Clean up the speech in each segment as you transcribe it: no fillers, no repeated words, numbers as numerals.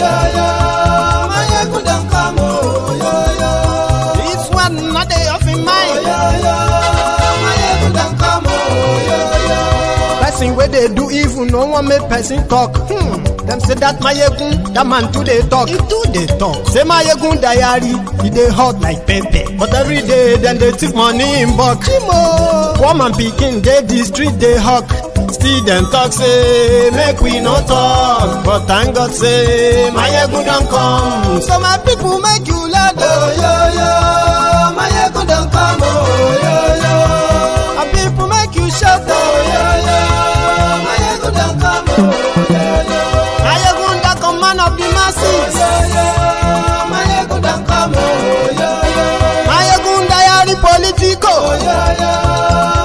yo yo. Mayegun don't come, oh yo yo. This one not dey off in mind. Oh yo yo. Mayegun don't come, oh yo yo. Person where they do evil, no one make person talk. Them say that Mayegun, that man too they talk. He too they talk. Say Mayegun diary, he dey hot like pepper. But every day, then they take money in bulk. Woman picking, they the street, they hawk. Still them talk, say, make we no talk. But thank God, say, Mayegun don't come. So my people make you laugh. Oh yo yo. Mayegun don't come, oh yo yo. My people make you shout. Oh yo yo. Mayegun don't come, oh yo yo. Mayegun that come man of the masses. Oh yo yo. Mayegun don't come, oh yo yo. Mayegun diary politico. Oh yo yo.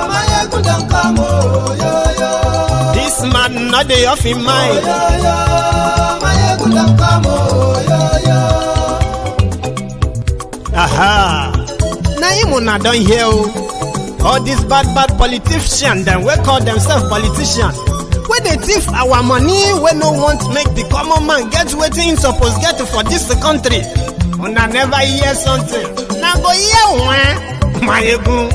Mayegun don't come, oh yo yo. This man not dey off in mind. Oh yo yo. Mayegun don't come, oh yo yo. Aha. Now him una don hear o. All these bad politicians, them we call themselves politicians. When they thief our money, we no want make the common man get wetin him suppose get for this country. Una never hear something. Now go hear one. Mayegun,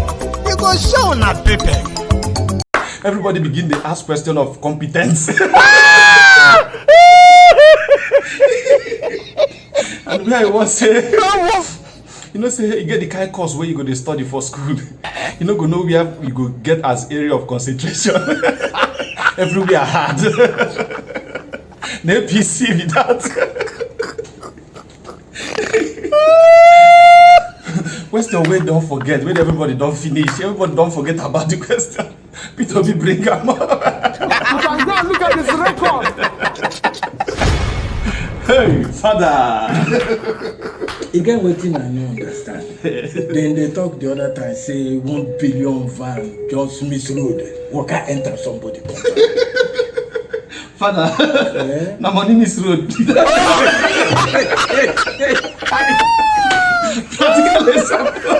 you go show una paper. Everybody begin to ask question of competence. And where I was say, you know, say you get the kind of course where you go to study for school. You know, go know where you go get as area of concentration. Everywhere hard. No PC with that. Question where don't forget, when everybody don't finish, everybody don't forget about the question. Peter will bring them up. You can go and look at this record. Hey, father. Again, waiting I don't understand. Then they talk the other time, say 1 billion van just miss road. Worker enter somebody. Father, yeah? Na money miss road. Practical example.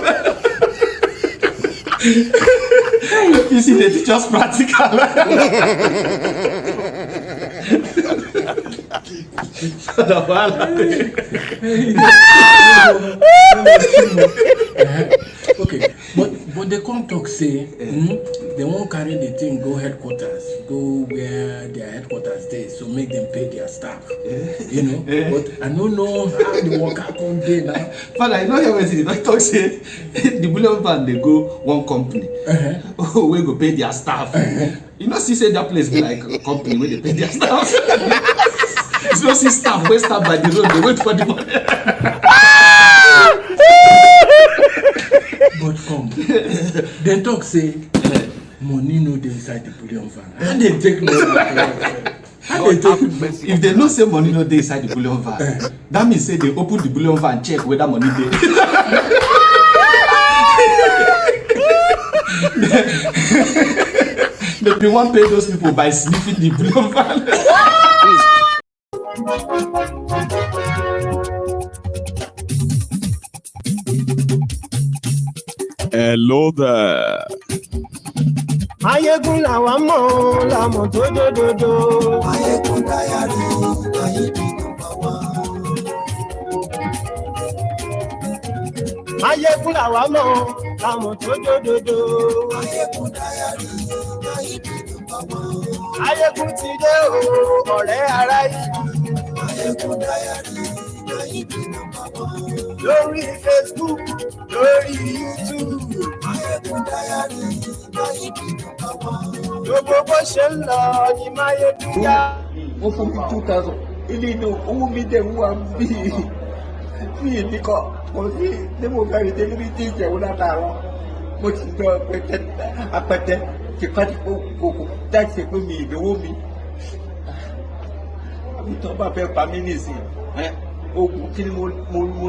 You see, they teach us practical. Okay, but they come talk say they won't carry the thing go headquarters, go where their headquarters dey, so make them pay their staff. You know, but I don't know how the worker come there now. Father, you know how they talk say the bullion van they go one company, we go pay their staff. You know, see say that place be like a company where they pay their staff. It's not see staff wait staff by the road, they wait for the money. But come, they talk say money no dey inside the bullion van. And they take money. If they no say money no dey inside the bullion van, that means say they open the bullion van check whether money dey. They be one pay those people by sniffing the bullion van. Hello there. Mayegun làwa mọ̀ làmọ̀ tó dòdòdò. Mayegun diary, Mayegun number one. Mayegun làwa mọ̀ làmọ̀ tó dòdòdò. Mayegun diary, Mayegun number one. Mayegun ti dé o, ọ̀rẹ́ ará ìlú. Mayegun diary, Mayegun number one. Lórí Facebook, lórí YouTube. Mayegun diary, Mayegun number one. Gbogbo bó ṣe ń lọ ni Mayegun yá. Wọ́n fún mi 2,000. Ilé inú owó mi dẹ̀ wúwa bí èmi kọ́. Mo ní ní mo fẹ́ rí délírí tí ìjẹ̀wò látàárọ̀. Mo ti gbọ́ apẹtẹ tipátipó kòkò láti pé mi ìdánwò mi. Àbí tí wọ́n bá fẹ́ pa mí nìsín. Oògùn kí ni mo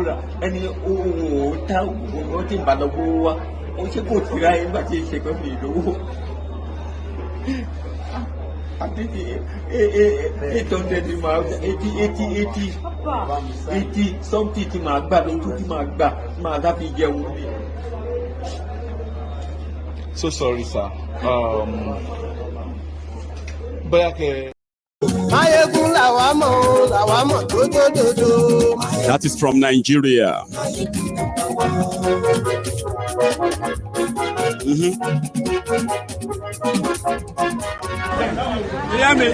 rà? Ẹni ohun ò tá oògùn ó ti bá lọ gbówó wá. Ó ṣe kò tí ra nígbà tí ìṣe pé mi ìdánwò. Àti 800 ni màá 80 something tí màá gbà lójú tí màá gbà máa dá fi jẹun mi. So sorry, sir. Bóyá kẹ́. Mayegun làwa mọ̀ làwa That is from Nigeria. You hear me?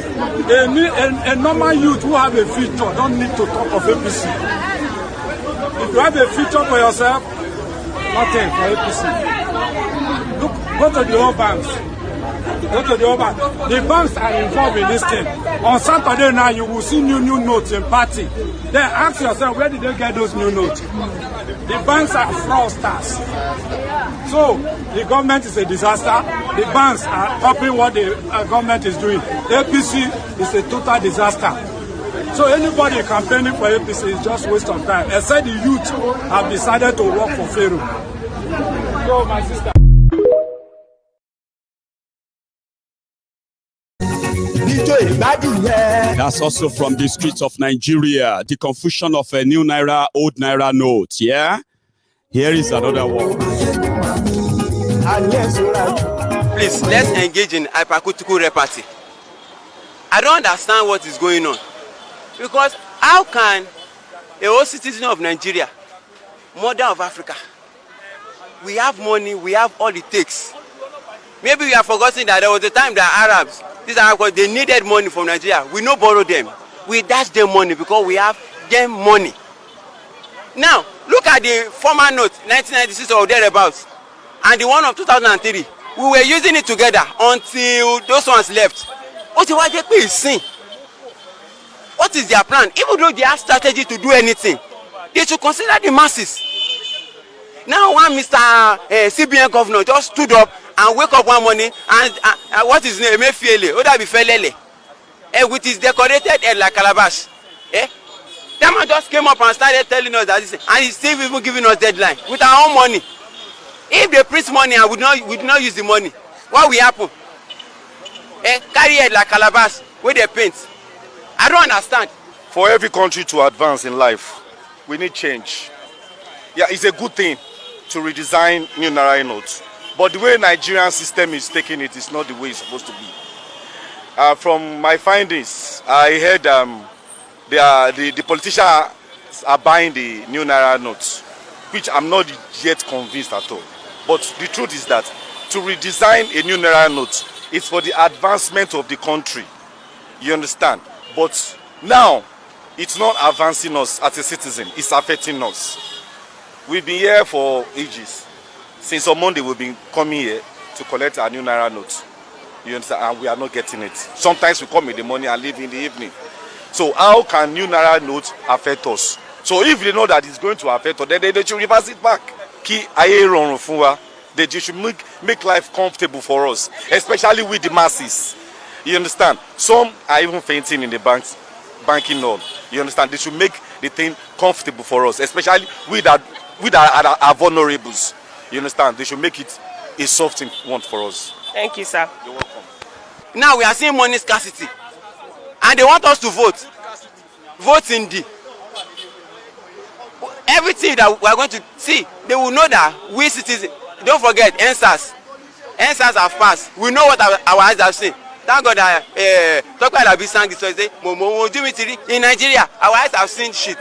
A normal youth who have a future don't need to talk of APC. If you have a future for yourself, nothing for APC. Look, go to the old banks. Go to the old banks. The banks are involved in this thing. On Saturday night, you will see new notes in party. Then ask yourself, where did they get those new notes? The banks are fraudsters. So the government is a disaster. The banks are copying what the government is doing. APC is a total disaster. So anybody campaigning for APC is just waste of time. Except the youth have decided to work for Pharaoh. So my sister. That's also from the streets of Nigeria. The confusion of a new Naira, old Naira note. Yeah? Here is another one. Please, let's engage in hypocritical repartee. I don't understand what is going on. Because how can a whole citizen of Nigeria, mother of Africa, we have money, we have all it takes. Maybe we have forgotten that there was a time that Arabs, these Arabs, they needed money from Nigeria. We no borrow them. We dash them money because we have them money. Now, look at the former note, 1996 or thereabouts, and the one of 2003. We were using it together until those ones left. What is their plan? Even though they have strategy to do anything, they should consider the masses. Now one Mr. CBN governor just stood up and wake up one morning and what is his name? Emefiele, with his decorated head like calabash. That man just came up and started telling us that this, and he's still even giving us deadline with our own money. If they print money and we do not use the money, what will happen? Carry head like calabash with the paint. I don't understand. For every country to advance in life, we need change. Yeah, it's a good thing to redesign new Naira notes. But the way Nigerian system is taking it is not the way it's supposed to be. From my findings, I heard the politicians are buying the new Naira notes, which I'm not yet convinced at all. But the truth is that to redesign a new Naira note, it's for the advancement of the country. You understand? But now, it's not advancing us as a citizen, it's affecting us. We've been here for ages. Since on Monday, we've been coming here to collect our new Naira notes. You understand? And we are not getting it. Sometimes we come in the morning and leave in the evening. So how can new Naira notes affect us? So if they know that it's going to affect us, then they should reverse it back. They should make life comfortable for us, especially with the masses. You understand? Some are even fainting in the banking hall. You understand? They should make the thing comfortable for us, especially with our vulnerables. You understand? They should make it a soft one for us. Thank you, sir. You're welcome. Now we are seeing money scarcity, and they want us to vote. Vote in D. Everything that we are going to see, they will know that we citizens. Don't forget, NSAS. NSAS have passed. We know what our eyes have seen. Thank God that talk about the sang this Thursday. In Nigeria, our eyes have seen shit.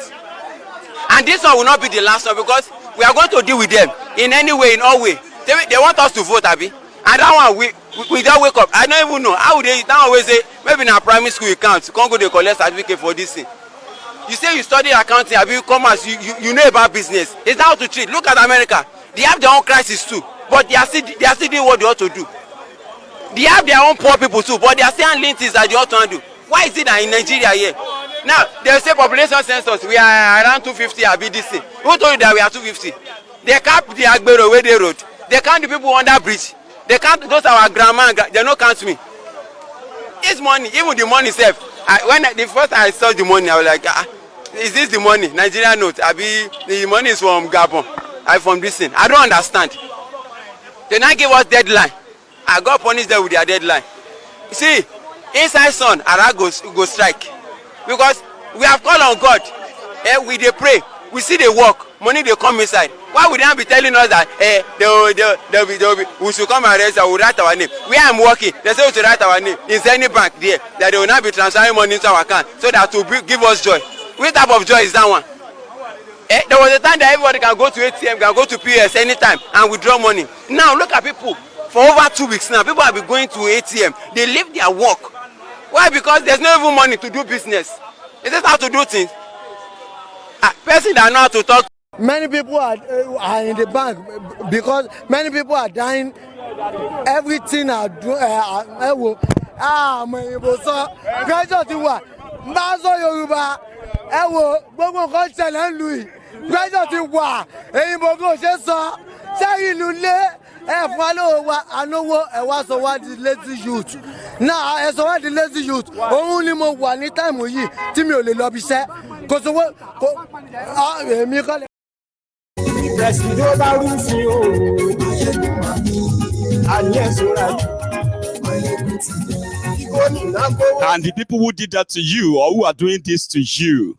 And this one will not be the last one because we are going to deal with them in any way, in all way. They want us to vote, Abi. And that one, we just wake up. I don't even know. How would they now always say, maybe in our primary school you can't. You can't go to collect certificate for this thing. You say you study accounting, Abi, commerce, you know about business. It's how to treat. Look at America. They have their own crisis too. But they are still doing what they ought to do. They have their own poor people too, but they are still handling things that they ought to handle. Why is it that in Nigeria here? Now, they say population census, we are around 250 Abi this thing. Who told you that we are 250? They can't the Agbero where they road. They count the people under bridge. They can't, those are our grandma, they don't count me. It's money, even the money itself. The first time I saw the money, I was like, is this the money? Nigerian note. Abi, the money is from Gabon. From this thing. I don't understand. They now give us deadline. I got punished them with their deadline. You see, inside sun, Ara go strike. Because we have called on God. We they pray. we see the work, money they come inside. Why would they be telling us that we should come and arrest us, we write our name? Where I'm working, they say we should write our name. Is any bank there that they will not be transferring money into our account so that to give us joy? Which type of joy is that one? There was a time that everybody can go to ATM, can go to POS anytime and withdraw money. Now look at people. For over 2 weeks now, people have been going to ATM. They leave their work. Why? Because there's no even money to do business. Is this how to do things? Person that know how to talk. Many people are in the bank because many people are dying. Everything are doing. Pressure ti wà. Mbazo Yorùbá. Gbogbo nǹkan ṣẹlẹ̀ ń lù yìí. Pressure ti wà. Èyí gbogbo ṣe sọ. Ṣé ìlú lé fún alówó wa ànówó wá sọ wá di lazy youth. Náà ẹ sọ wá di lazy youth. Òun ni mo wà ní táìmù yìí tí mi ò lè lọ bí iṣẹ́. Kò sówó èmi kọ́ lè. And the people who did that to you or who are doing this to you,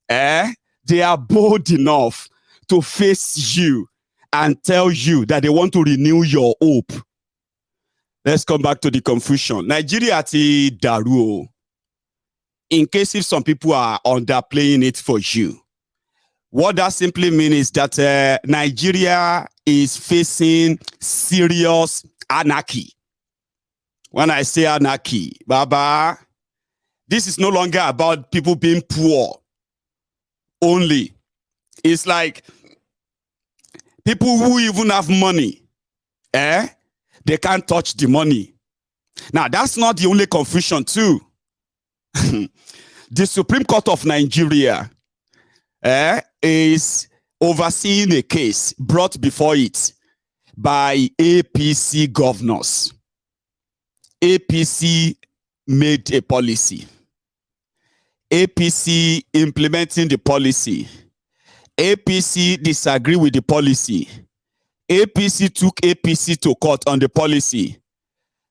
they are bold enough to face you and tell you that they want to renew your hope. Let's come back to the confusion. Nigeria ti daru. In case if some people are underplaying it for you. What that simply means is that Nigeria is facing serious anarchy. When I say anarchy, Baba, this is no longer about people being poor only. It's like people who even have money, they can't touch the money. Now, that's not the only confusion too. The Supreme Court of Nigeria is overseeing a case brought before it by APC governors. APC made a policy. APC implementing the policy. APC disagree with the policy. APC took APC to court on the policy.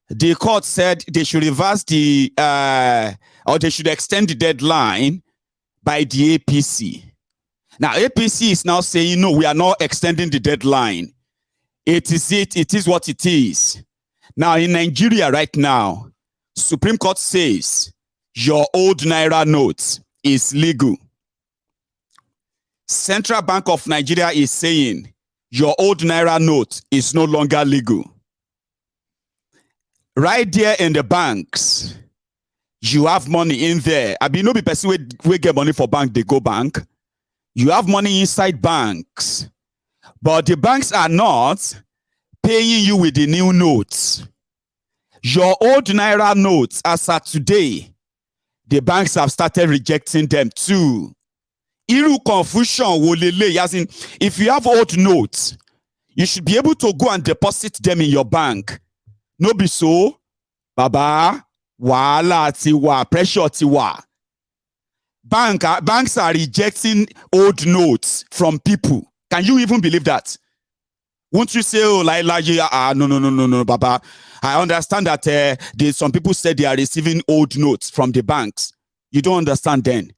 The court said they should reverse the, or they should extend the deadline by the APC. Now, APC is now saying, no, we are not extending the deadline. It is what it is. Now, in Nigeria right now, Supreme Court says your old Naira note is legal. Central Bank of Nigeria is saying your old Naira note is no longer legal. Right there in the banks, you have money in there. I mean, no be person we get money for bank, they go bank. You have money inside banks, but the banks are not paying you with the new notes. Your old Naira notes, as of today, the banks have started rejecting them too. Iru confusion wolele, as in, if you have old notes, you should be able to go and deposit them in your bank. No be so, Baba, wala tiwa, pressure tiwa. Banks are rejecting old notes from people. Can you even believe that? Won't you say, oh, no, Baba. I understand that some people said they are receiving old notes from the banks. You don't understand then.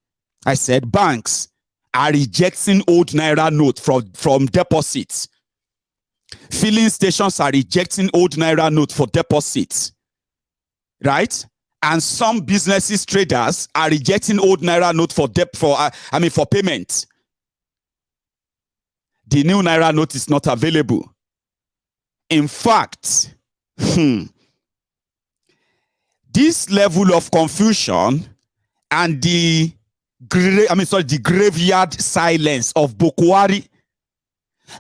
I said banks are rejecting old Naira notes from deposits. Filling stations are rejecting old Naira notes for deposits. Right? And some businesses, traders are rejecting old Naira note for payment. The new Naira note is not available. In fact, this level of confusion and the graveyard silence of Bokwari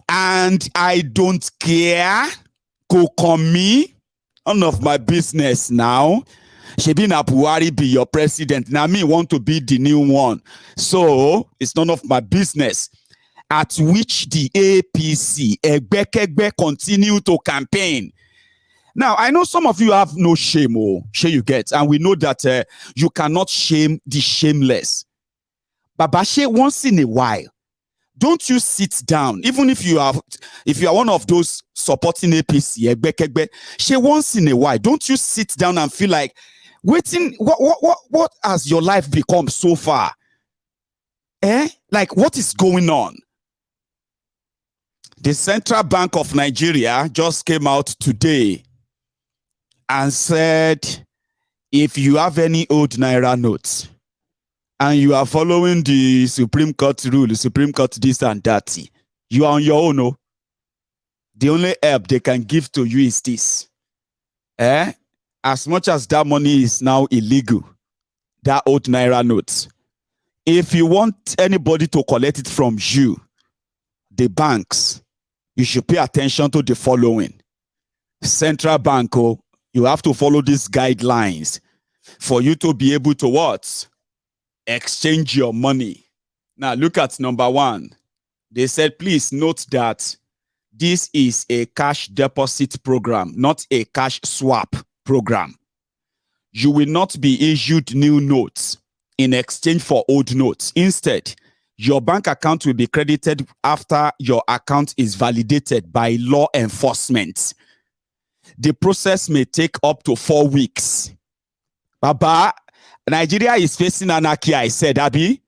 and I don't care, Kokomi, none of my business now. Shebina Buhari be your president. Now me want to be the new one. So it's none of my business. At which the APC, Egbekegbe, continue to campaign. Now, I know some of you have no shame, shame you get, and we know that you cannot shame the shameless. But Bashe, once in a while, don't you sit down, even if you are one of those supporting APC, Egbekegbe, she once in a while, don't you sit down and feel like, waiting, what has your life become so far? Like, what is going on? The Central Bank of Nigeria just came out today and said, if you have any old Naira notes and you are following the Supreme Court rule, the Supreme Court this and that, you are on your own. No? The only help they can give to you is this. As much as that money is now illegal, that old Naira notes, if you want anybody to collect it from you, the banks, you should pay attention to the following. Central Bank, you have to follow these guidelines for you to be able to what? Exchange your money. Now look at number 1. They said, please note that this is a cash deposit program, not a cash swap program. You will not be issued new notes in exchange for old notes. Instead, your bank account will be credited after your account is validated by law enforcement. The process may take up to 4 weeks. Baba, Nigeria is facing anarchy, I said, Abi.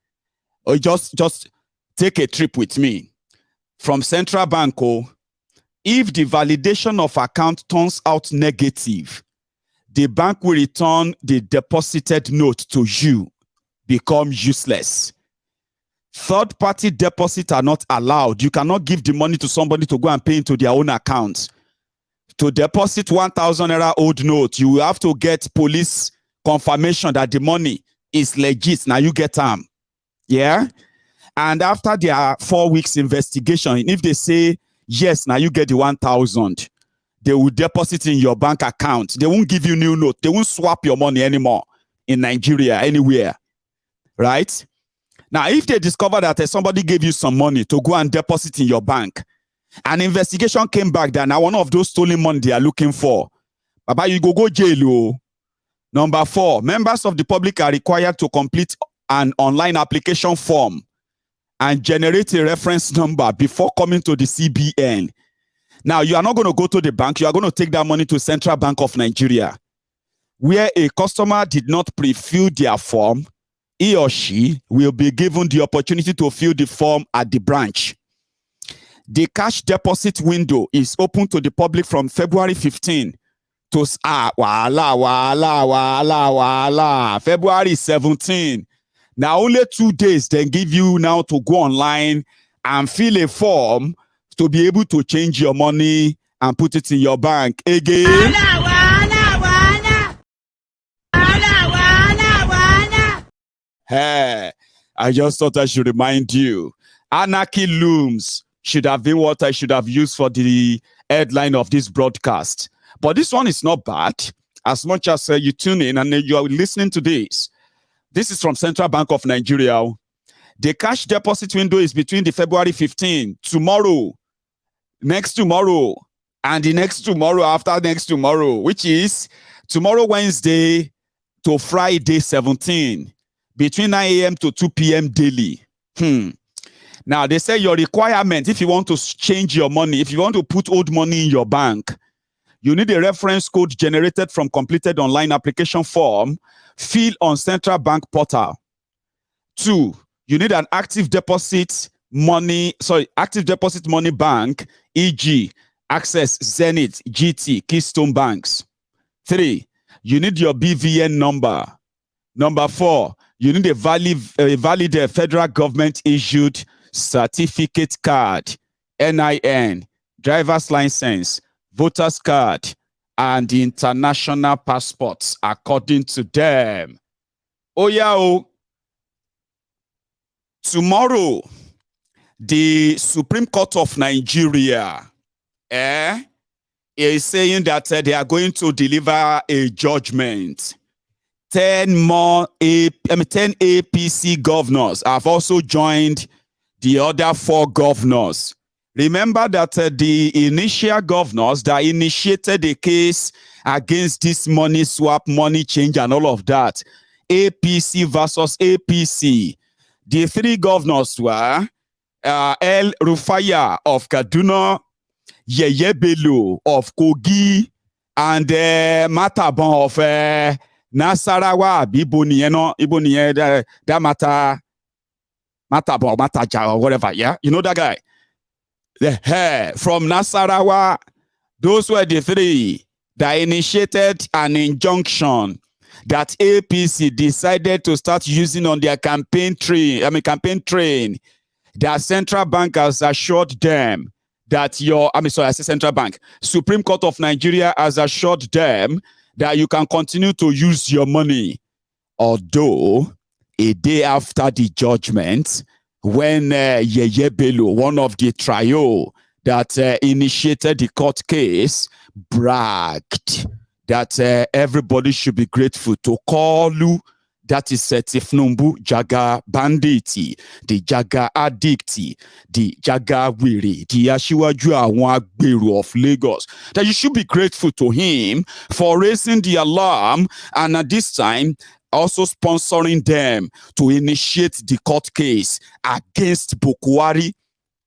Or just take a trip with me. From Central Bank, if the validation of account turns out negative, the bank will return the deposited note to you, become useless. Third-party deposits are not allowed. You cannot give the money to somebody to go and pay into their own account. To deposit 1,000 Naira old note, you will have to get police confirmation that the money is legit. Now you get them. Yeah? And after their 4 weeks investigation, if they say, yes, now you get the 1,000, they will deposit in your bank account. They won't give you new note. They won't swap your money anymore in Nigeria, anywhere. Right? Now, if they discover that somebody gave you some money to go and deposit in your bank, an investigation came back that now one of those stolen money they are looking for, Baba, you go jail. Number 4, members of the public are required to complete an online application form and generate a reference number before coming to the CBN. Now, you are not going to go to the bank. You are going to take that money to Central Bank of Nigeria, where a customer did not pre-fill their form. He or she will be given the opportunity to fill the form at the branch. The cash deposit window is open to the public from February 15 to February 17. Now only 2 days they give you now to go online and fill a form to be able to change your money and put it in your bank again. Hey, I just thought I should remind you. Anarchy looms should have been what I should have used for the headline of this broadcast. But this one is not bad. As much as you tune in and you are listening to this. This is from Central Bank of Nigeria. The cash deposit window is between the February 15, tomorrow, next tomorrow, and the next tomorrow after next tomorrow, which is tomorrow, Wednesday to Friday 17. Between 9 a.m. to 2 p.m. daily. Now, they say your requirement, if you want to change your money, if you want to put old money in your bank, you need a reference code generated from completed online application form, filled on Central Bank portal. 2, you need an active deposit money bank, e.g., Access, Zenith, GT, Keystone Banks. 3, you need your BVN number. Number 4, you need a valid federal government issued certificate card, NIN, driver's license, voter's card, and the international passports according to them. Oh yeah, tomorrow, the Supreme Court of Nigeria is saying that they are going to deliver a judgment. 10 APC governors have also joined the other 4 governors. Remember that the initial governors that initiated the case against this money swap, money change, and all of that, APC versus APC. The 3 governors were El Rufaya of Kaduna, Yeye Bello of Kogi, and Mataban of Nasarawa, Iboniye, that matter. Mataba or Mataja or whatever, yeah? You know that guy? The hair from Nasarawa. Those were the three that initiated an injunction that APC decided to start using on their campaign train. Their central bank has assured them that I say central bank. Supreme Court of Nigeria has assured them that you can continue to use your money. Although, a day after the judgment, when Yeye Bello, one of the trio that initiated the court case, bragged that everybody should be grateful to Kalu, that is Tifnumbu, Jaga Banditi, the Jaga Addicti, the Jaga Wiri, the Ashiwaju Awon Agberu of Lagos, that you should be grateful to him for raising the alarm and at this time also sponsoring them to initiate the court case against Bokwari,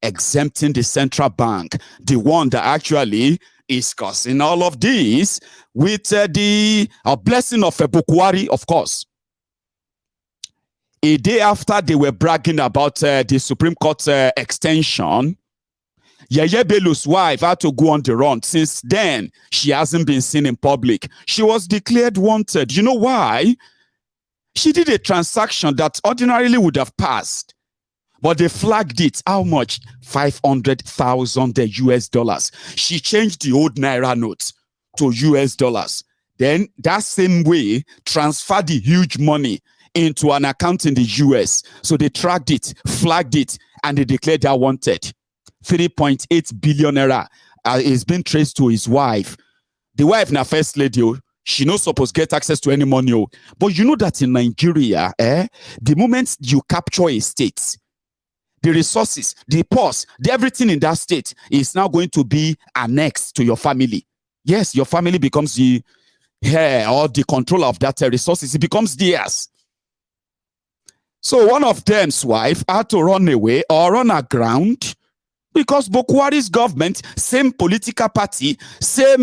exempting the central bank, the one that actually is causing all of this with the blessing of Bokwari, of course. A day after they were bragging about the Supreme Court extension, Yeye Bello's wife had to go on the run. Since then, she hasn't been seen in public. She was declared wanted. You know why? She did a transaction that ordinarily would have passed, but they flagged it. How much? 500,000 US dollars. She changed the old Naira notes to US dollars. Then that same way transferred the huge money into an account in the US. So they tracked it, flagged it, and they declared her wanted. 3.8 billion naira is being traced to his wife. The wife, na first lady, she not supposed to get access to any money. But you know that in Nigeria, the moment you capture a state, the resources, the pause, everything in that state is now going to be annexed to your family. Yes, your family becomes the heir or the control of that resources. It becomes theirs. So one of them's wife had to run away or run aground because Bokwari's government, same political party, same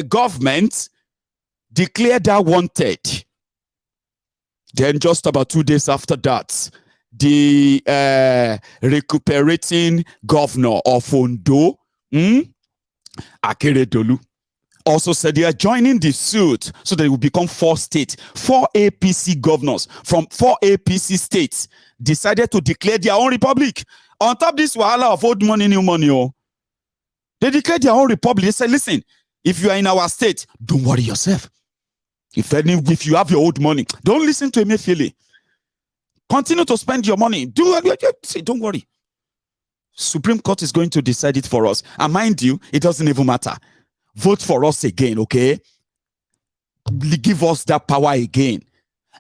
government, declared her wanted. Then just about 2 days after that, the recuperating governor of Ondo, Akeredolu, also said they are joining the suit so that it will become 4 states. 4 APC governors from 4 APC states decided to declare their own republic. On top of this wahala of old money, new money, they declared their own republic. They said, listen, if you are in our state, don't worry yourself. If you have your old money, don't listen to Emefiele. Continue to spend your money. Don't worry. Supreme Court is going to decide it for us. And mind you, it doesn't even matter. Vote for us again, okay? Give us that power again.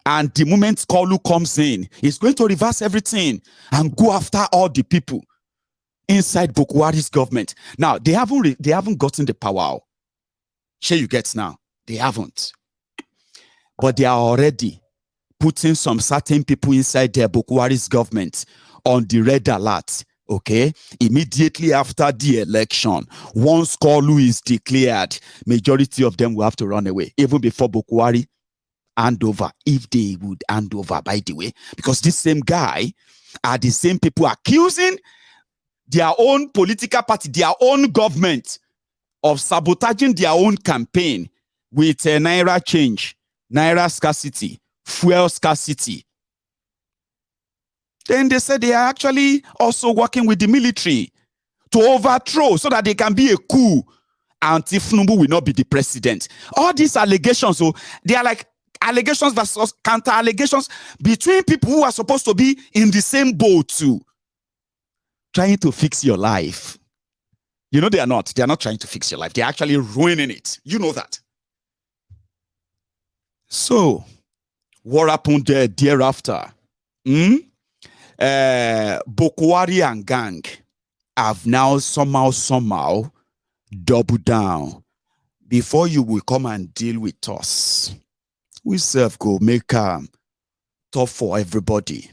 And the moment Kalu comes in, he's going to reverse everything and go after all the people inside Bokwari's government. Now, they haven't gotten the power. Sure, you get now. They haven't. But they are already putting some certain people inside their Bokwari's government on the red alert. Okay, immediately after the election, once Kalu is declared, majority of them will have to run away, even before Bokwari hand over, if they would hand over, by the way, because this same guy are the same people accusing their own political party, their own government of sabotaging their own campaign with Naira change, Naira scarcity, fuel scarcity. Then they said they are actually also working with the military to overthrow so that they can be a coup and Tifnumbu will not be the president. All these allegations, so they are like allegations versus counter allegations between people who are supposed to be in the same boat too, trying to fix your life. You know they are not. They are not trying to fix your life. They are actually ruining it. You know that. So, what happened thereafter? Bokwari and gang have now somehow doubled down. Before you will come and deal with us, we self go make tough for everybody.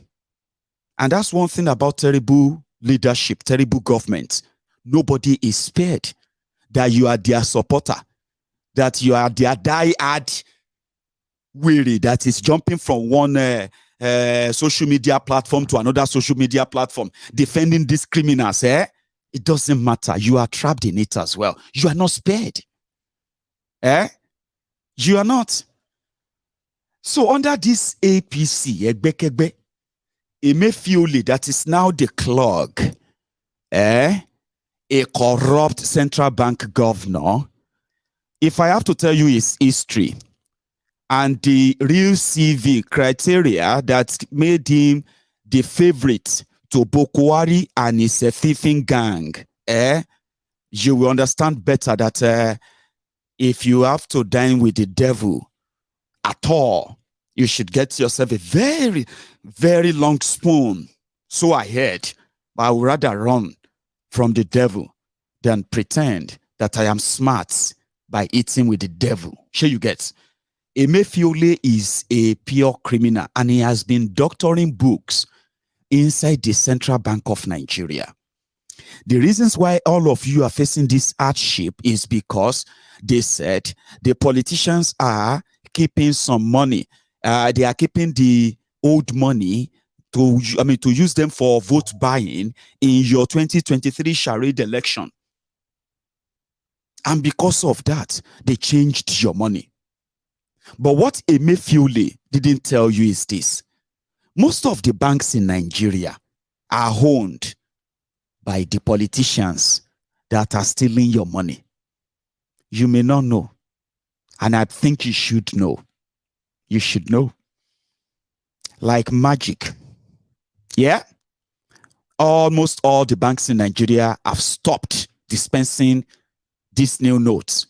And that's one thing about terrible leadership, terrible government. Nobody is spared. That you are their supporter, that you are their die-hard weary that is jumping from one social media platform to another social media platform, defending these criminals, it doesn't matter. You are trapped in it as well. You are not spared. You are not. So under this APC, Emefiele, that is now the clog, a corrupt central bank governor, if I have to tell you his history and the real CV criteria that made him the favorite to Bokwari and his thieving gang, you will understand better that if you have to dine with the devil at all, you should get yourself a very, very long spoon. So I heard, but I would rather run from the devil than pretend that I am smart by eating with the devil. Sure you get. Emefiele is a pure criminal and he has been doctoring books inside the Central Bank of Nigeria. The reasons why all of you are facing this hardship is because they said the politicians are keeping some money. They are keeping the old money to use them for vote buying in your 2023 charade election. And because of that, they changed your money. But what Emefiele didn't tell you is this. Most of the banks in Nigeria are owned by the politicians that are stealing your money. You may not know. And I think you should know. You should know. Like magic. Yeah? Almost all the banks in Nigeria have stopped dispensing these new notes.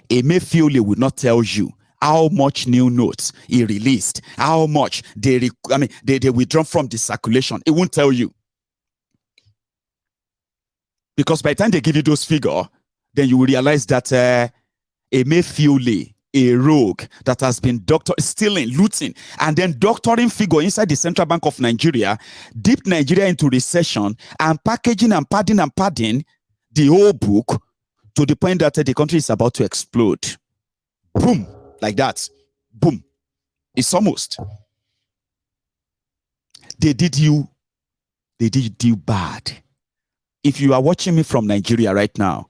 Emefiele will not tell you how much new notes he released, how much they withdraw from the circulation. It won't tell you. Because by the time they give you those figures, then you will realize that Emefiele, a rogue that has been stealing, looting, and then doctoring figure inside the Central Bank of Nigeria, dipped Nigeria into recession and packaging and padding the whole book to the point that the country is about to explode. Boom, like that. Boom. It's almost. They did you bad. If you are watching me from Nigeria right now,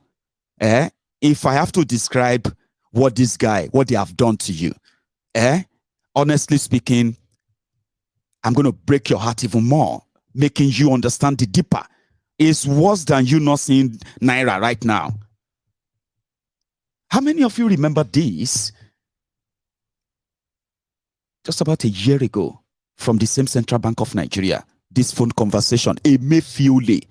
if I have to describe what they have done to you, honestly speaking, I'm going to break your heart even more, making you understand the deeper. It's worse than you not seeing Naira right now. How many of you remember this? Just about a year ago, from the same Central Bank of Nigeria, this phone conversation, Emefiele.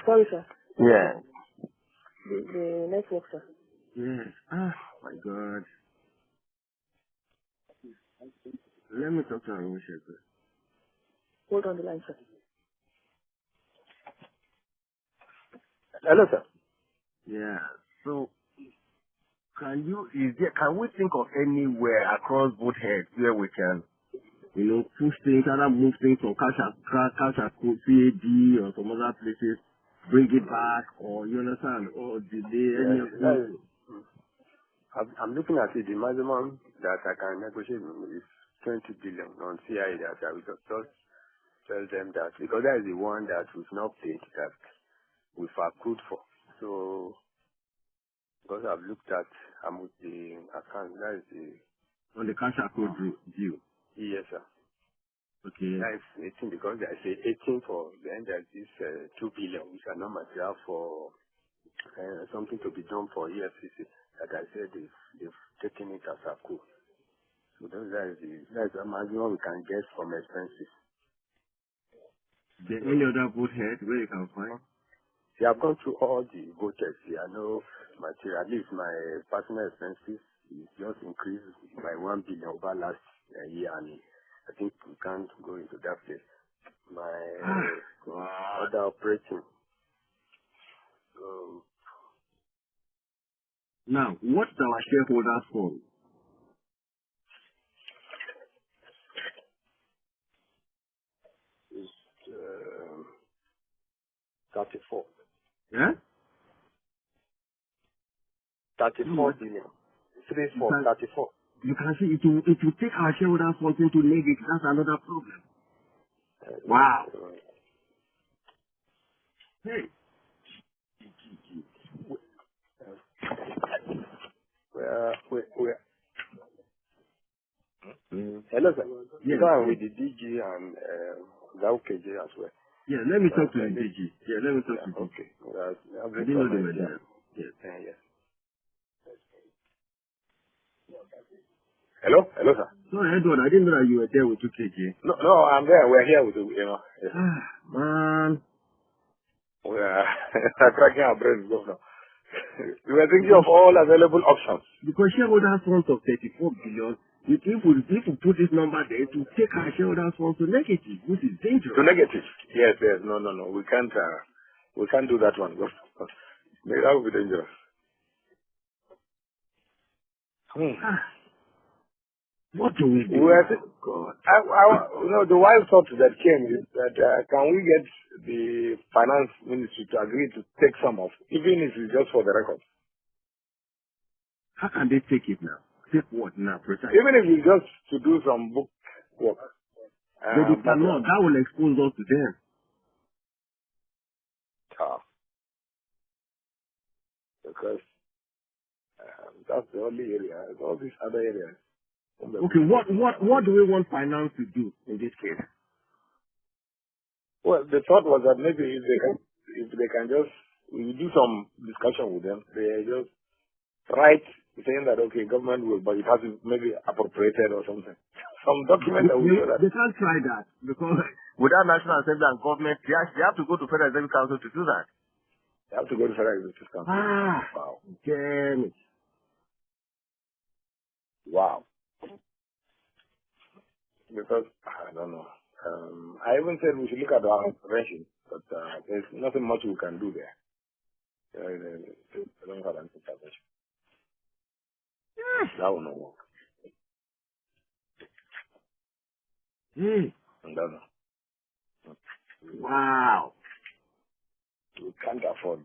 Sorry, sir. Yeah. The network, sir. Yeah. Ah, my God. Let me talk to her. Hold on the line, sir. Hello, sir. Yeah. So, can we think of anywhere across both heads where we can, push things, either move things from cash and CAD or some other places, bring it back, or you understand, or delay any of that? I'm looking at it. The maximum that I can negotiate is 20 billion on CI that I will just tell them that, because that is the one that we've not paid, that we've accrued for. So, because I've looked at with the account, that is the... On the cash account due? Yes, sir. Okay. That is 18, because I say 18 for, then there's this 2 billion, which are not material for something to be done for EFCC, that I said they've taken it as a coup. So that's the maximum we can get from expenses. Is there any other vote head where you can find? See, I've gone through all the voters here. I know material, at least my personal expenses is just increased by 1 billion over last year, and I think we can't go into that place. My other operating Now, what's our shareholders fund? It's 34. Yeah? 34 billion. 34. You can see it will take our shareholders fund into negative. That's another problem. Wow. Hey. Hello, sir. Yes. I'm with the DG and KJ as well. Yeah, let me talk to the DG. Yeah, let me talk to the DG. Okay. I didn't know they were there. Yes. Yes. Hello, sir. No, Edward, I didn't know that you were there with 2KJ. No, I'm there. We're here with you, know. Yes. Man. We are cracking our brains, governor. We were thinking of all available options. Because shareholders funds of 34 billion, if we put this number there, to take our shareholders funds to negative, which is dangerous. To negative? Yes. No. We can't do that one. That would be dangerous. What do we do? The wild thought that came is that can we get the finance ministry to agree to take some off, even if it's just for the record? How can they take it now? Take what now, precisely? Even if it's just to do some book work. But they cannot. That will expose us to them. Because that's the only area. All these other areas. Okay, what do we want finance to do in this case? Well, the thought was that maybe if they can just, we do some discussion with them, they just write saying that, okay, government will, but it has to maybe appropriated or something. Some document that will show that. They can't try that because without National Assembly and government, they have to go to Federal Executive Council to do that. They have to go to Federal Executive Council. Wow. Damn it. Wow. Because, I don't know. I even said we should look at our intervention, but there's nothing much we can do there. They don't have an intervention. That will not work. I don't know. Wow. We can't afford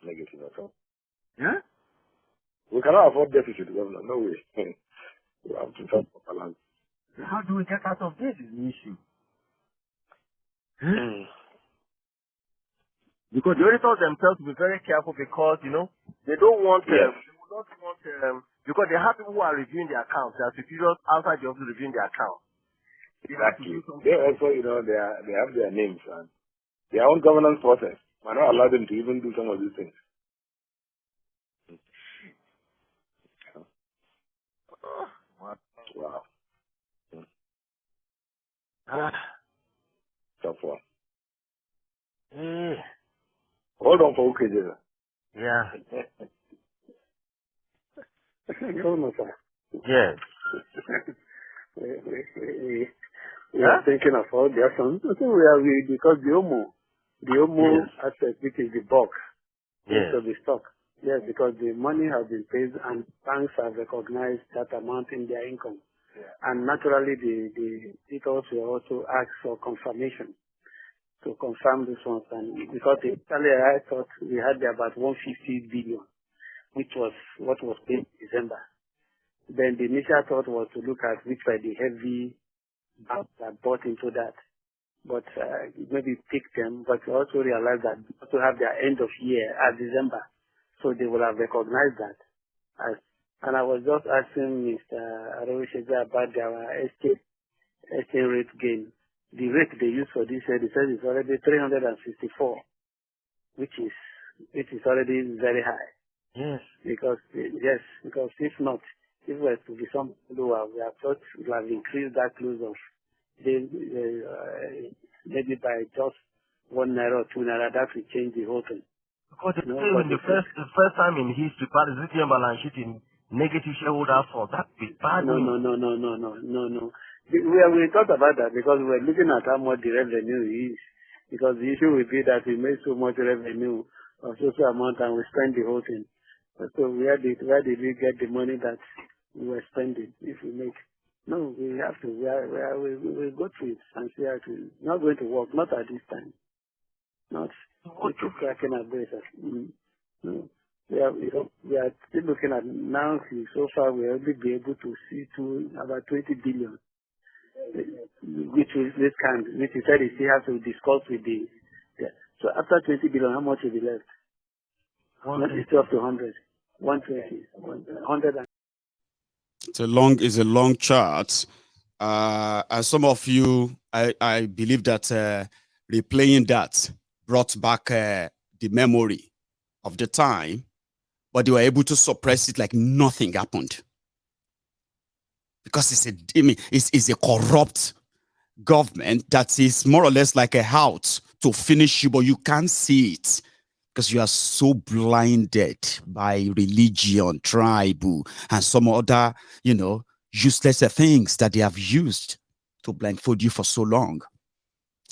negative at all. Yeah? We cannot afford deficit, governor. No way. We have to talk for balance. How do we get out of this is the issue? Because the auditors themselves will be very careful because, they don't want, because they have people who are reviewing their accounts. They are superiors outside the office reviewing their accounts. Exactly. They also, they have their names and their own governance process. Why not allow them to even do some of these things? Wow. Tough one. Hold on for OKJ. Yeah. Governor, sir. Yes. We are thinking of all the options. I think because the OMO aspect, which is the bulk, of the stock. Yes, because the money has been paid and banks have recognized that amount in their income. Yeah. And naturally, the auditors will also ask for confirmation to confirm this one. And because initially I thought we had about 150 billion, which was what was paid in December. Then the initial thought was to look at which were the heavy banks that bought into that. But maybe pick them, but we also realized that they also have their end of year at December. So they will have recognized that. And I was just asking Mr. Arosheja about our exchange rate gain. The rate they use for this year, they said it's already 364, which is already very high. Yes. Because if not, if it were to be some lower, we have thought we have increased that close of maybe by just 1 naira or 2 naira, that will change the whole thing. Because the first time in history, part is written balance sheet in negative shareholder for that is bad. No. We thought about that because we were looking at how much the revenue is. Because the issue will be that we made so much revenue of social amount and we spend the whole thing. So where did we get the money that we were spending if we make? No, we have to. We go through it and see how it is. Not going to work. Not at this time. Not. We keep cracking our braces. No. We are still looking at now. So far, we will be able to see to about 20 billion, which is this kind. Which he said he still has to discuss with the. Yeah. So after 20 billion, how much will be left? It's up to 100, 120, 100. It's a long chart. And some of you, I believe that replaying that brought back the memory of the time, but they were able to suppress it like nothing happened. Because it's a corrupt government that is more or less like a house to finish you, but you can't see it. Because you are so blinded by religion, tribe, and some other, useless things that they have used to blindfold you for so long.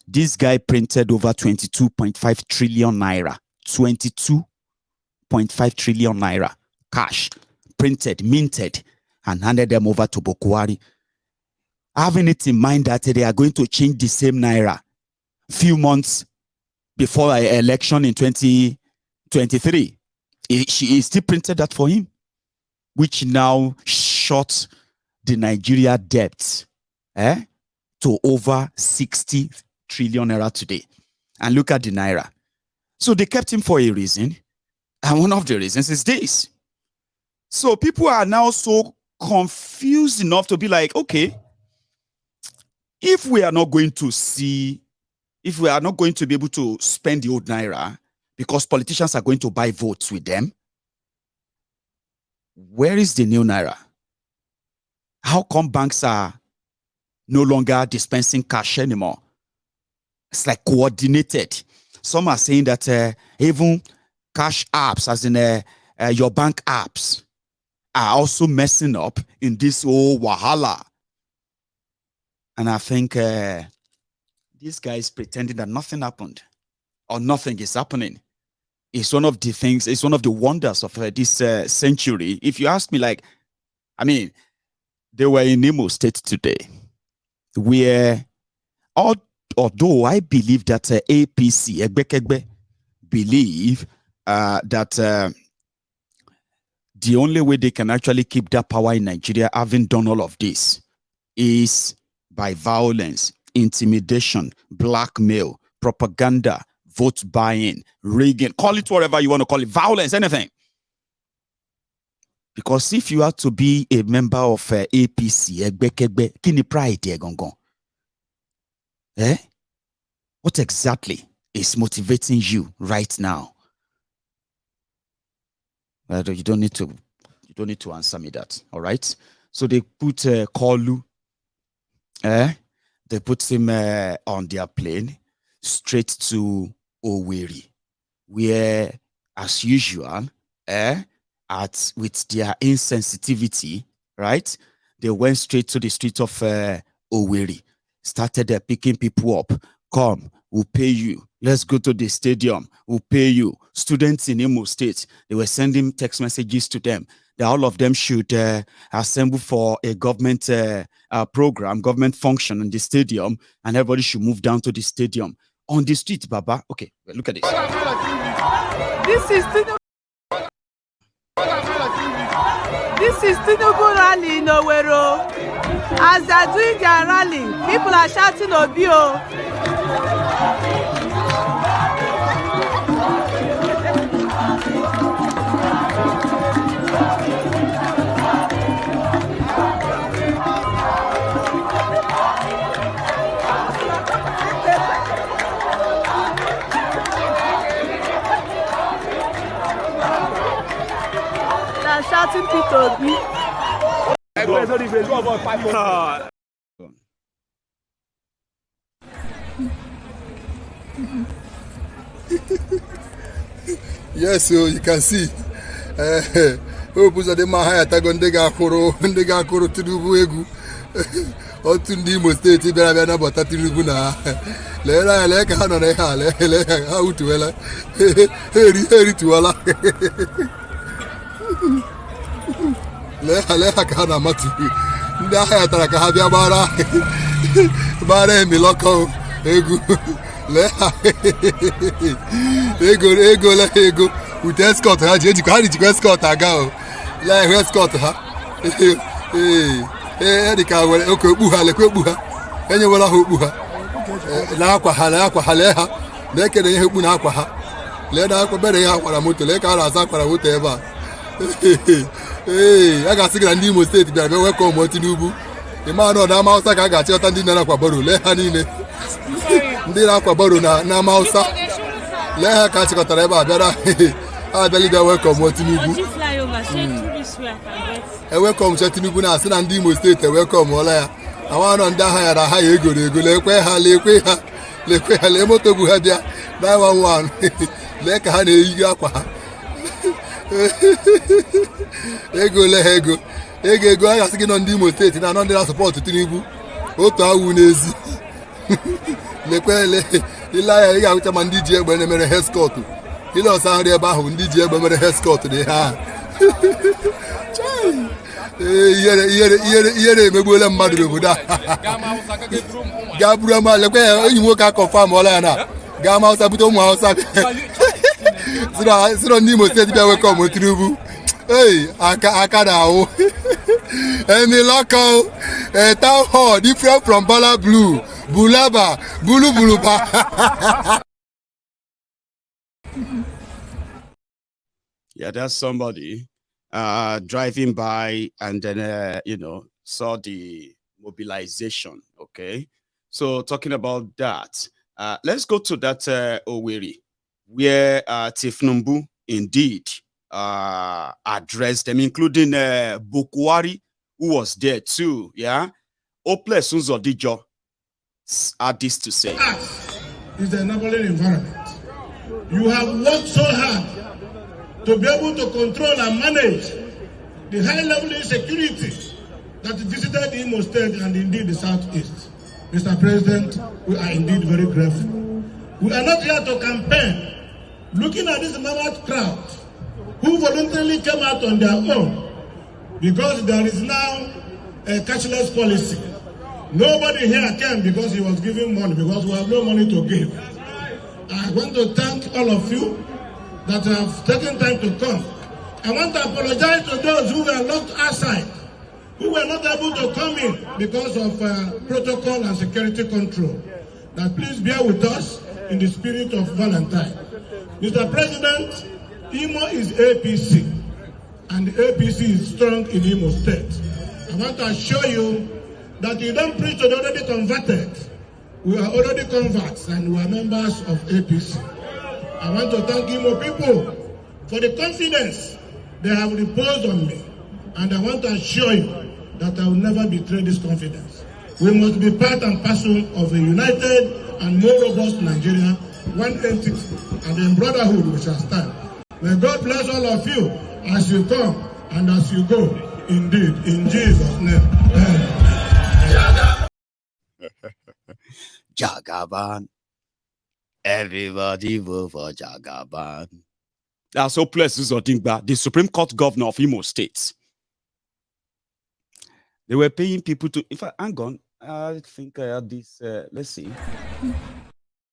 This guy printed over 22.5 trillion naira. 22.5 trillion naira cash, printed, minted, and handed them over to Bokwari. Having it in mind that they are going to change the same naira few months before an election in 2023. She still printed that for him, which now shot the Nigeria debt to over 60 trillion naira today. And look at the naira. So they kept him for a reason. And one of the reasons is this. So people are now so confused enough to be like, okay, if we are not going to be able to spend the old naira because politicians are going to buy votes with them, where is the new naira? How come banks are no longer dispensing cash anymore? It's like coordinated. Some are saying that even cash apps, as in your bank apps, are also messing up in this whole wahala. And I think this guy is pretending that nothing happened or nothing is happening. It's one of the things, it's one of the wonders of this century. If you ask me, they were in Imo State today, where, although I believe that APC, Egbekegbe, believe that the only way they can actually keep that power in Nigeria, having done all of this, is by violence, intimidation, blackmail, propaganda, vote buying, rigging, call it whatever you want to call it, violence, anything. Because if you are to be a member of APC, Egbekegbe, kini pride gongon? What exactly is motivating you right now? You don't need to answer me that. All right. So they put Kolu. They put him on their plane straight to Owerri, where, as usual, with their insensitivity, right? They went straight to the street of Owerri, started picking people up. Come, we'll pay you. Let's go to the stadium. We'll pay you. Students in Imo State, they were sending text messages to them that all of them should assemble for a government program, government function in the stadium, and everybody should move down to the stadium. On the street, Baba. Okay, look at this. This is Tinubu rally in Owerri. As they are doing their rally, people are shouting Obio. Shouting P2B. Yes, so you can see. otu ndị Imo steeti bịara bịa nabata Tinubu na lee anya lee ka ha nọ na ihe a lee ha utuwela ha erituwala lee ha ka ha na-amatu ndị agha ya tara ka ha bịa gbara emilọkọ egwu lee ha ego ute eskọt ha ji ejikwa eskọt aga o lee hụ eskọt ha dịka were oke okpu ha lekwa okpu ha enyewela ha okpu ha na-akwa ha lee ha na-ekere ihe okpu na akwa ha lee na akwa bere ihe akwara moto lee ka a na-asa akwara moto ebe a a ga-asị gị na ndị Imo steeti bịara bịa wekọm Tinubu ịma nọ n'ama Hausa ka a ga-achịkọta ndị na-akwa baro lee ha niile ndị na-akwa baro n'ama Hausa lee ha ka a chịkọtara ebe a bịara abịala ịbịa wekọm Tinubu ewekọm Tinubu na-asị na ndị Imo steeti ewekọm ọla ya awa nọ ndị agha ya na ha ya egoro ego lekwe ha lee moto bụ ha bịa 911 lee ka ha na-eyi akwa ha ego le ha ego a ga-asị gị nọ ndị Imo steeti na anọ ndị na-asọpọtụ Tinubu otu awụ n'ezi lekwe ile anya ị ga-ahụcha ma ndị ji egbe na-emere heskọt ile ọsa nri ebe ahụ ndị ji egbe mere heskọt dị ha ihere emegbuola mmadụ n'obodo a gaa buru ma lekwe ya enyi nwoke akọfam ọla ya na gaa ma Hausa bute ụmụ Hausa sịrọ ndị Imo steeti bịa wekọm Tinubu aka na-ahụ emilọkọ town hall different from Bala Blue Bulaba Buluba. Yeah, there's somebody driving by and then, saw the mobilization. Okay. So talking about that, let's go to that Owerri, where Tifnumbu indeed addressed them, including Bukwari, who was there too. Yeah. Hopeless Unzodijo had this to say. Is the enabling environment. You have worked so hard to be able to control and manage the high level insecurity that visited the Imo State and indeed the Southeast. Mr. President, we are indeed very grateful. We are not here to campaign. Looking at this mammoth crowd who voluntarily came out on their own because there is now a cashless policy. Nobody here came because he was giving money, because we have no money to give. I want to thank all of you that have taken time to come. I want to apologize to those who were locked outside, who were not able to come in because of protocol and security control. Now please bear with us in the spirit of Valentine. Mr. President, Imo is APC, and the APC is strong in Imo State. I want to assure you that you don't preach to the already converted. We are already converts and we are members of APC. I want to thank Imo people for the confidence they have reposed on me. And I want to assure you that I will never betray this confidence. We must be part and parcel of a united and more robust Nigeria, one entity, and in brotherhood we shall stand. May God bless all of you as you come and as you go. Indeed, in Jesus' name. Amen. Jagaban. Everybody vote for Jagaban. That's Hopeless Uzodingba, the Supreme Court governor of Imo State. They were paying people to, if I hang on, I think I had this, let's see.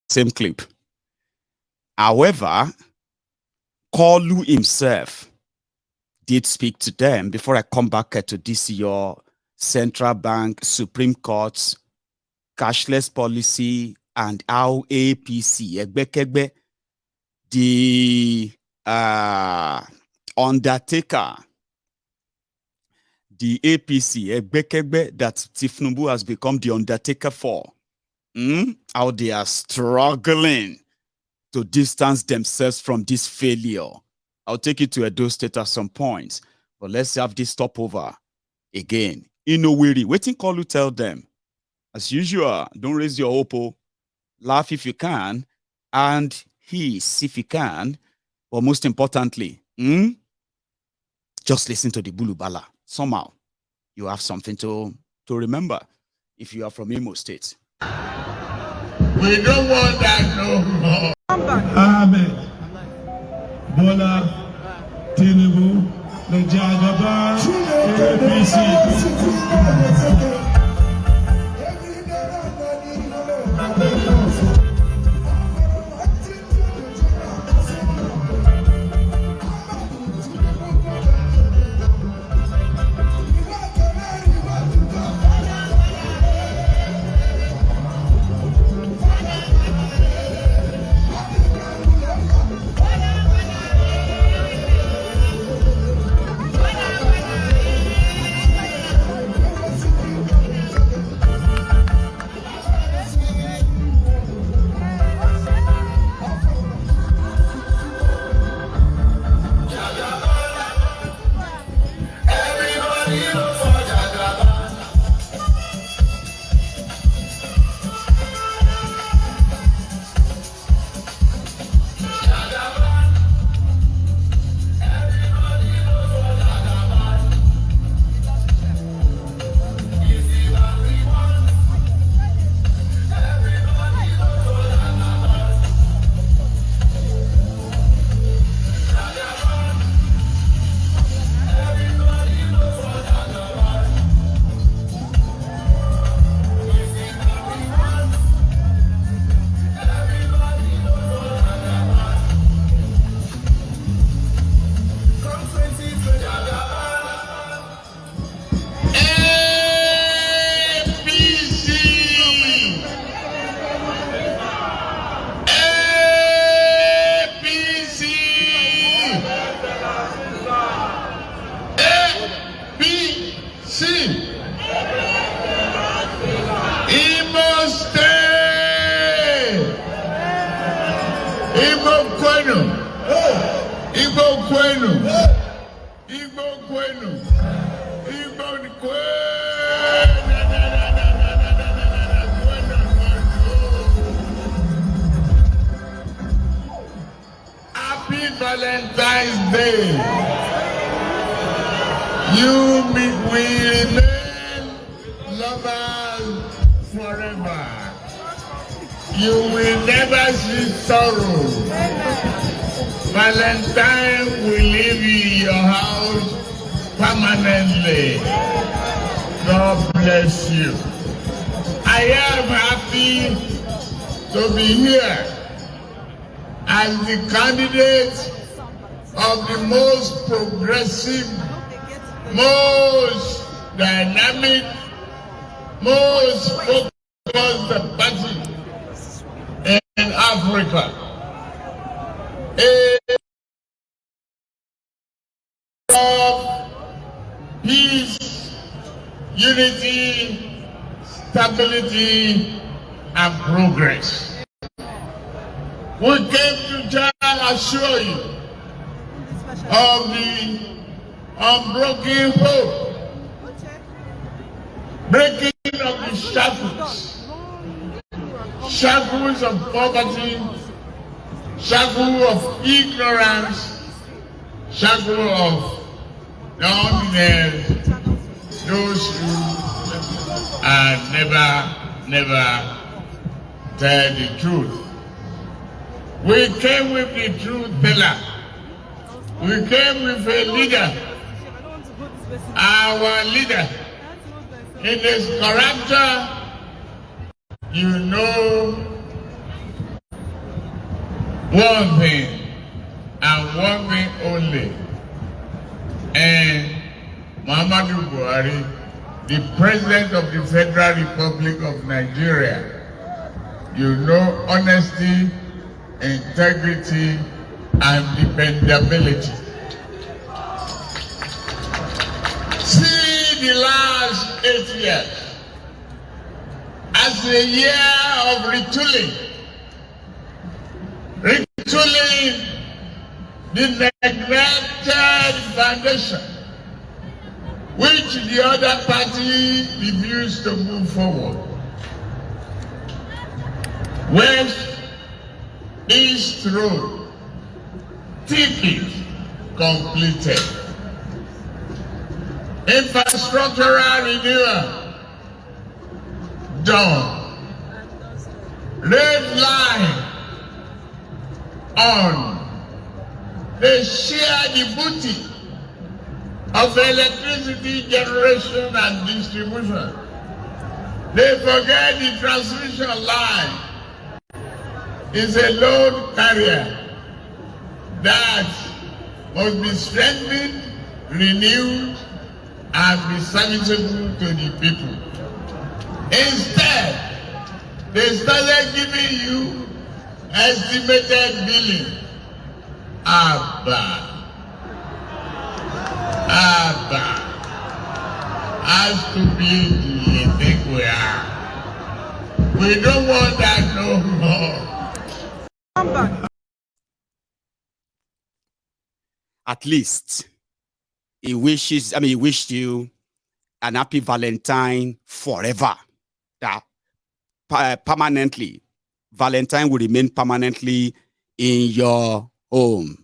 Same clip. However, Kolu himself did speak to them before I come back to this, your central bank, Supreme Court, cashless policy, and how APC, Egbekegbe, the undertaker, the APC, Egbekegbe, that Tifnumbu has become the undertaker for, how they are struggling to distance themselves from this failure. I'll take you to Edo State at some point, but let's have this stopover again. In Owerri, waiting call you tell them, as usual, don't raise your hope, laugh if you can, and hiss if you can, but most importantly, just listen to the Bulubala. Somehow, you have something to remember. if you are from Imo State. We don't want that no more. Ahmed Bola Tinubu, the Jagaba, APC. Happy Valentine's Day. You we remain lovers forever. You will never see sorrow. Valentine will live in your house permanently. God bless you. I am happy to be here as the candidate of the most progressive, most dynamic, most focused party in Africa. Of peace, unity, stability, and progress. We came to try and assure you of the unbroken hope, breaking of the shackles of poverty, shackles of ignorance, shackle of dominance, those who never tell the truth. We came with the truth teller. We came with a leader, our leader. In his character, you know one thing, and one thing only. And Muhammadu Buhari, the President of the Federal Republic of Nigeria, you know honesty, integrity, and dependability. See the last 8 years as a year of retooling the neglected foundation which the other party refused to move forward. West East Road, ticket completed. Infrastructural renewal, done. Red line on. They share the booty of electricity generation and distribution. They forget the transmission line is a load carrier that must be strengthened, renewed, and be serviceable to the people. Instead, they started giving you estimated billing. Abba. As to be the think we are. We don't want that no more. At least he wished you an happy Valentine forever. That permanently, Valentine will remain permanently in your home.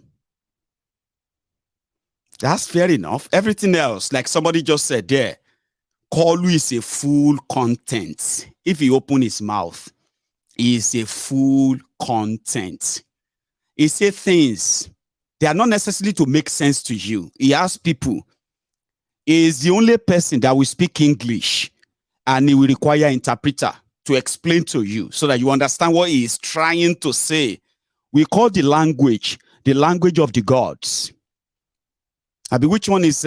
That's fair enough. Everything else, like somebody just said there, Kolu is a full content. If he open his mouth, he is a full content. He say things, they are not necessarily to make sense to you. He asks people, he is the only person that will speak English and he will require an interpreter to explain to you so that you understand what he is trying to say. We call the language of the gods. Which one is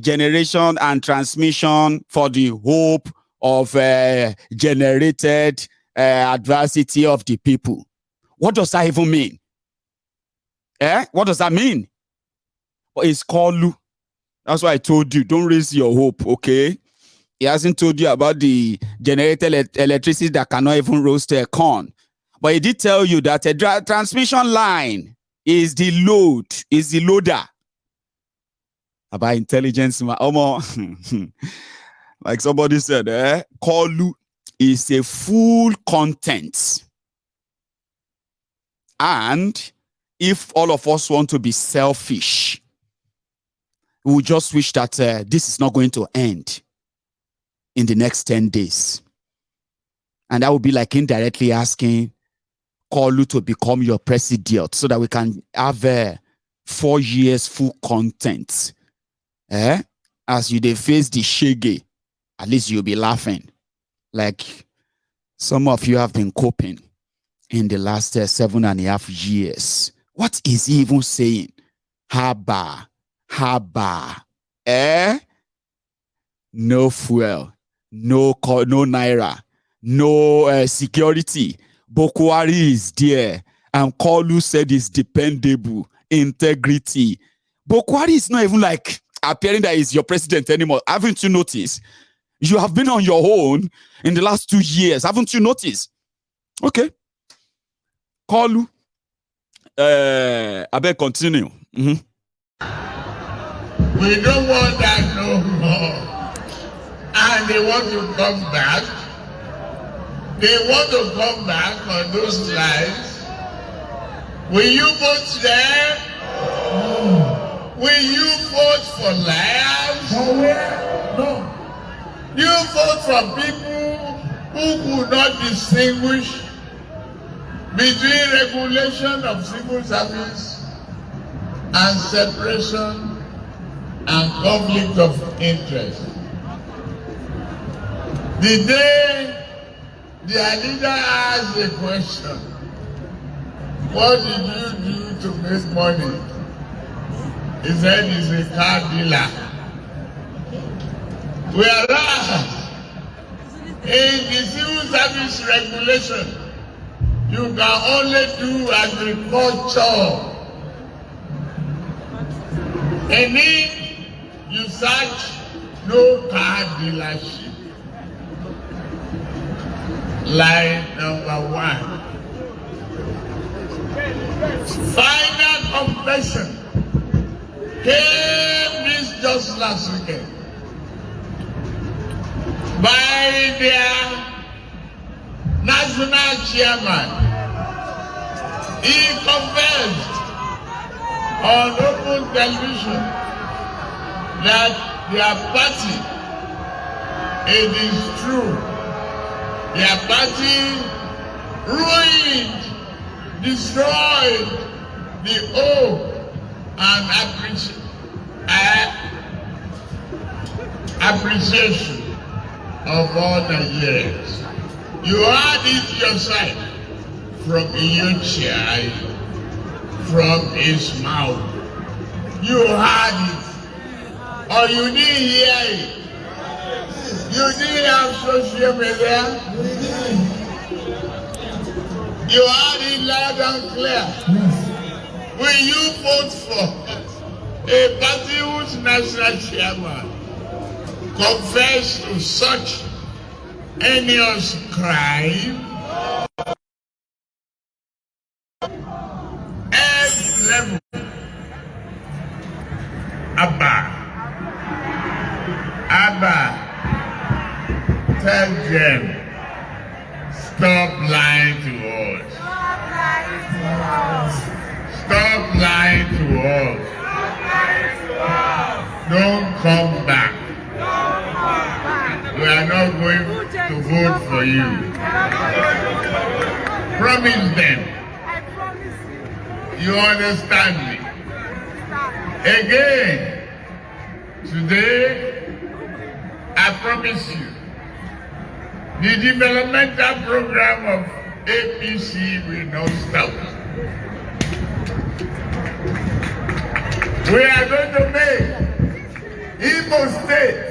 generation and transmission for the hope of generated adversity of the people? What does that even mean? What does that mean? Well, it's called. That's why I told you, don't raise your hope, okay? He hasn't told you about the generated electricity that cannot even roast a corn. But he did tell you that a transmission line is the load, is the loader. About intelligence, like somebody said, Kolu is a full content. And if all of us want to be selfish, we just wish that this is not going to end in the next 10 days. And that would be like indirectly asking Kolu to become your president so that we can have 4 years full content. As you face the shege, at least you'll be laughing. Like some of you have been coping in the last 7.5 years. What is he even saying? Haba. No fuel, no Naira, no security. Boko Haram is there. And Kolu said it's dependable. Integrity. Boko Haram is not even like appearing that he's your president anymore. Haven't you noticed? You have been on your own in the last 2 years. Haven't you noticed? Okay. Kolu. I better continue. We don't want that no more. And they want to come back. They want to come back on those lies. Will you vote them? Will you vote for liars? No. You vote for people who could not distinguish between regulation of civil service and separation and conflict of interest. The day their leader asked the question, what did you do to make money? He said he's a car dealer. Whereas in the civil service regulation, you can only do agriculture. And if you search no car dealership. Line number 1. Final confession came this just last weekend by their national chairman. He confessed on open television that their party It is true. Their party ruined, destroyed the hope and appreciation of all Nigerians. You had it yourself from Iyochai, from his mouth. You had it, or you didn't hear it. You didn't have social media. You had it loud and clear. Will you vote for a party whose national chairman confessed to such heinous crime? Every level. Abba, tell them, stop lying to us. Stop lying to us. Don't come back. We are not going to vote for you. Promise them. You understand me? Again, today, I promise you, the developmental program of APC will not stop. We are going to make Imo State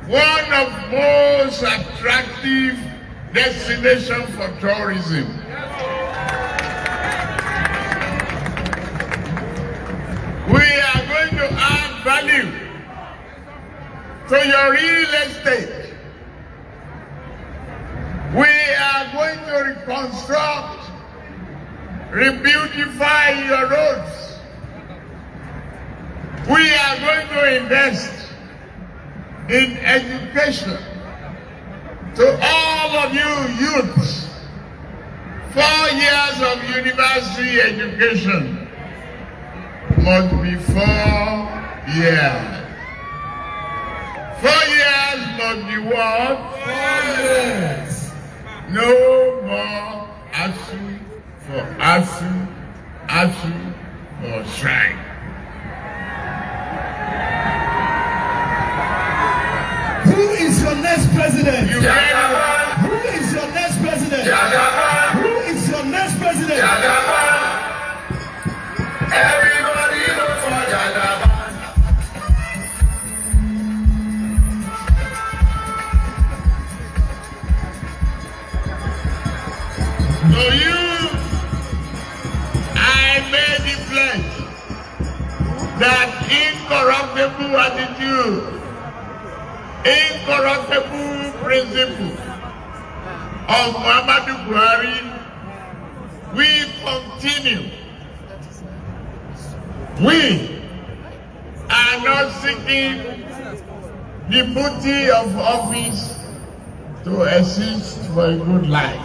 one of most attractive destinations for tourism. We are going to add value to your real estate. We are going to reconstruct, re-beautify your roads. We are going to invest in education to all of you youths. 4 years of university education must be 4 years. 4 years must be what? 4 years. No more ASU for ASU, ASU for shrine. Who is your next president? You better. Who is your next president? Who is your next president? Everybody look for Jagaban. So you, I made the pledge that incorruptible attitude, incorruptible principle of Muhammadu Buhari, we continue. We are not seeking the booty of office to assist for a good life.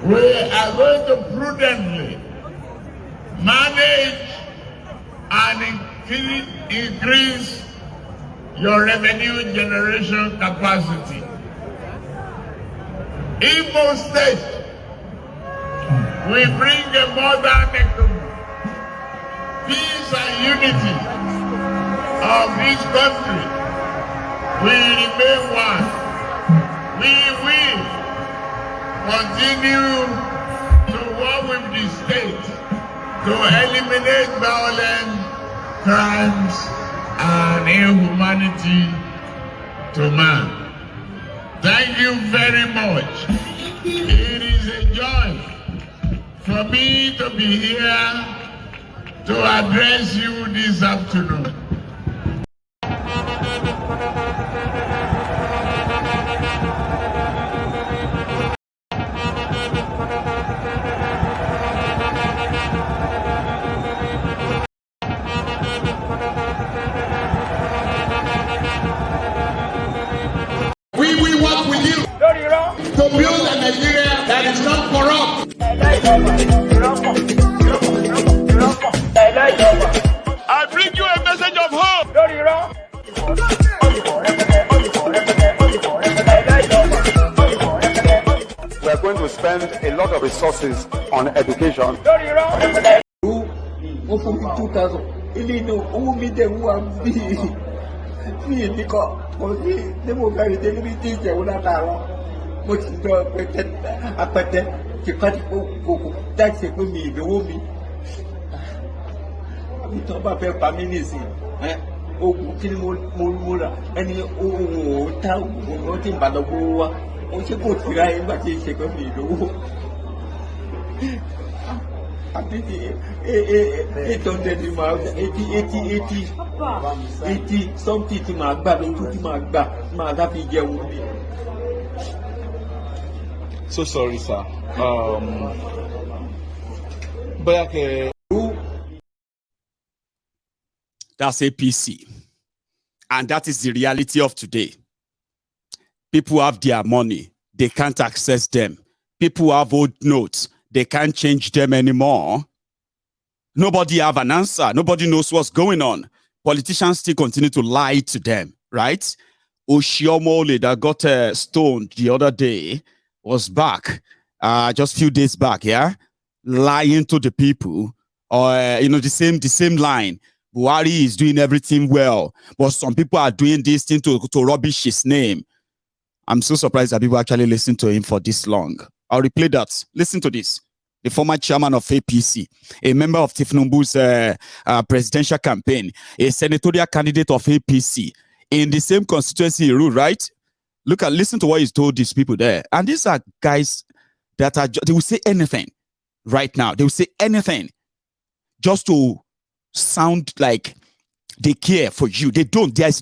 We are going to prudently manage and increase your revenue generation capacity. Imo State will bring a modern economy, peace and unity of this country. We remain one. We will continue to work with the state to eliminate violence, crimes, and inhumanity to man. Thank you very much. It is a joy for me to be here to address you this afternoon. We will work with you to build a Nigeria that is not corrupt. I bring you a message of spend a lot of resources on education. Wọ́n fún mi 2,000 ilé inú owó mi dẹ̀ wúwa bí ní kọ́ kò sí ní mo fẹ́ rí tẹ́lifí tí ìjẹ̀wò látàárọ̀ mo ti jọ apẹtẹ tipátipó kòkò dáìsí pé mi ìdówó mi àbí tí wọ́n bá fẹ́ pa mí nìsín oògùn kí ni mo rà ẹni oògùn ò ta oògùn ó ti ń bàdàn gbówó wa ó ṣe kò tìra ẹ̀ nígbà tí ìṣe pé mi ìdówó. àbí 800 máa 80 something tí máa gbà lójú tí máa gbà máa dábì jẹun ni. So sorry, sir. But that's APC. And that is the reality of today. People have their money. They can't access them. People have old notes. They can't change them anymore. Nobody have an answer. Nobody knows what's going on. Politicians still continue to lie to them, right? Oshiomole that got stoned the other day was back, just a few days back, yeah? Lying to the people. Or, the same line. Buhari is doing everything well, but some people are doing this thing to rubbish his name. I'm so surprised that people actually listen to him for this long. I'll replay that. Listen to this. The former chairman of APC, a member of Tifnumbu's presidential campaign, a senatorial candidate of APC in the same constituency he ruled, right? Listen to what he's told these people there. And these are guys that they will say anything right now. They will say anything just to sound like they care for you. They don't. There's